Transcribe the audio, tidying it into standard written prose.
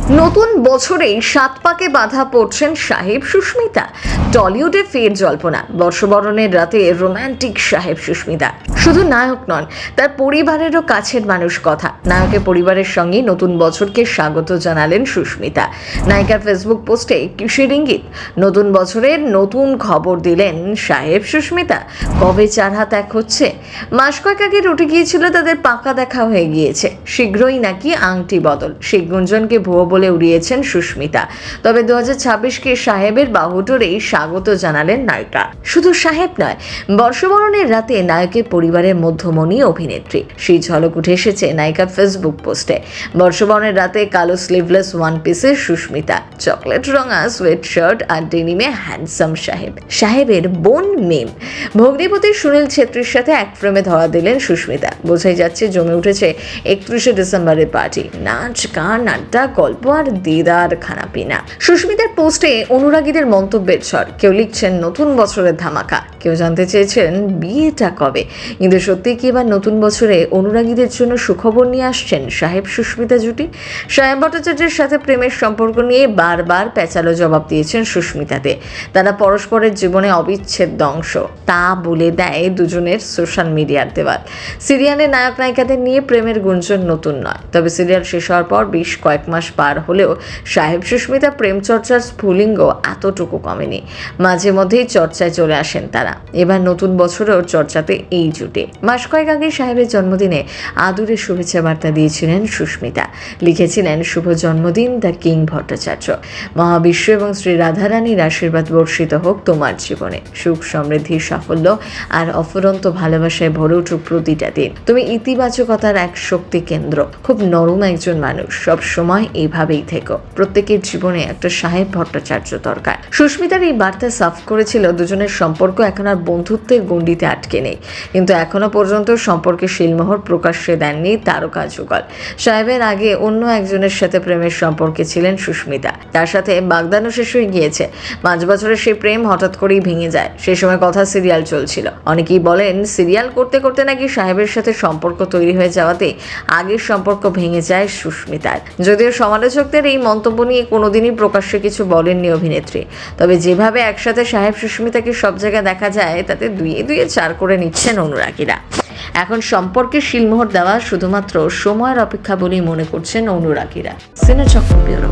নতুন বছরে সাত পাকে বাধা পড়ছেন সাহেব সুস্মিতা। টলিউডে ফের জল্পনা, বর্ষবরণের রাতে রোমান্টিক সাহেব সুস্মিতা। শুধু নায়ক নন, তার পরিবারেরও কাছের মানুষ কথা। নায়কের পরিবারের সঙ্গে নতুন বছরকে স্বাগত জানালেন সুস্মিতা। নায়িকার ফেসবুক পোস্টে কিসের ইঙ্গিত? নতুন বছরের নতুন খবর দিলেন সাহেব সুস্মিতা। কবে চার হাত এক হচ্ছে? মাস কয়েক আগে রটে গিয়েছিল তাদের পাকা দেখা হয়ে গিয়েছে, শীঘ্রই নাকি আংটি বদল। সেই গুঞ্জনকে ভুয়ো বলে উড়িয়েছেন সুস্মিতা। তবে 2026কে সাহেবের বাহুডোরেই স্বাগত জানালেন নায়িকা। শুধু সাহেব নয়, বর্ষবরণের রাতে নায়কের পরিবারের মধ্যমণি অভিনেত্রী, সেই ঝলক উঠে এসেছে নায়িকার ফেসবুক পোস্টে। বর্ষবরণের রাতে কালো স্লিভলেস ওয়ান পিসে সুস্মিতা, চকলেট রঙা সোয়েট শার্ট আর ডেনিমে হ্যান্ডসাম সাহেব। সাহেবের বোন মিম ভগ্নিপতি সুনীল ছেত্রীর সাথে এক ফ্রেমে ধরা দিলেন সুস্মিতা। বোঝাই যাচ্ছে জমে উঠেছে 31শে ডিসেম্বরের পার্টি, নাচ গান আড্ডা গল্প আর দিদার খানাপিনা। সুস্মিতার পোস্টে অনুরাগীদের মন্তব্যের ঝড়। কেউ লিখছেন নতুন বছরের ধামাকা, কেউ জানতে চেয়েছেন বিয়েটা কবে। কিন্তু সত্যি কি এবার নতুন বছরে অনুরাগীদের জন্য সুখবর নিয়ে আসছেন সাহেব সুস্মিতা জুটি? সাহেব ভট্টাচার্যের সাথে প্রেমের সম্পর্ক নিয়ে বারবার প্যাঁচালো জবাব দিয়েছেন সুস্মিতাতে। তারা পরস্পরের জীবনে অবিচ্ছেদ্য অংশ, তা বলে দেয় দুজনের সোশ্যাল মিডিয়ার দেওয়াল। সিরিয়ালের নায়ক নায়িকাদের নিয়ে প্রেমের গুঞ্জন নতুন নয়, তবে সিরিয়াল শেষ হওয়ার পর বেশ কয়েক মাস পার হলেও সাহেব সুস্মিতা প্রেম চর্চার স্ফুলিঙ্গ এতটুকু কমেনি। মাঝে মধ্যেই চর্চায় চলে আসেন তারা। এবার নতুন বছরেও চর্চাতে এই জুটে। মাস কয়েক আগে সাহেবের জন্মদিনে আদুরে শুভেচ্ছা বার্তা দিয়েছিলেন সুস্মিতা। লিখেছিলেন, শুভ জন্মদিন দ্য কিং ভট্টাচার্য। মহাবিশ্ব এবং শ্রী রাধারানীর আশীর্বাদ বর্ষিত হোক তোমার জীবনে। সুখ সমৃদ্ধি সাফল্য আর অফুরন্ত ভালোবাসায় ভরে উঠুক প্রতিটা দিন। তুমি ইতিবাচকতার এক শক্তি কেন্দ্র, খুব নরম একজন মানুষ। সব সময় এইভাবেই থেকো। প্রত্যেকের জীবনে একটা সাহেব ভট্টাচার্য দরকার। সুস্মিতার এই বার্তা সাফ করেছিল দুজনের সম্পর্ক এখন আর বন্ধুত্বের গণ্ডিতে আটকে নেই। কিন্তু এখনো পর্যন্ত সম্পর্কে শিলমোহর প্রকাশ্যে দেননি তারকা যুগল। সাহেবের আগে অন্য একজনের সাথে প্রেমের সম্পর্কে ছিলেন সুস্মিতা। তার সাথে বাগদানও শেষ হয়ে গিয়েছে। 5 বছরের সেই প্রেম হঠাৎ করেই ভেঙে যায়। সেই সময় কথা সিরিয়াল চলছিল। অনেকেই বলেন সিরিয়াল করতে করতে নাকি সাহেবের সাথে সম্পর্ক তৈরি হয়ে যাওয়াতে আগের সম্পর্ক ভেঙে যায় সুস্মিতার। যদিও সমালোচকদের এই মন্তব্য নিয়ে কোনোদিনই প্রকাশ্যে কিছু বলেননি অভিনেত্রী। তবে যেভাবে একসাথে সাহেব সুস্মিতাকে সব জায়গায় দেখা যায়, তাতে দুয়ে দুয়ে 4 করে নিচ্ছেন অনুরাগীরা। এখন সম্পর্কে শিলমোহর দেওয়া শুধুমাত্র সময়ের অপেক্ষা বলেই মনে করছেন অনুরাগীরা। সিনেচক্র ব্যুরো।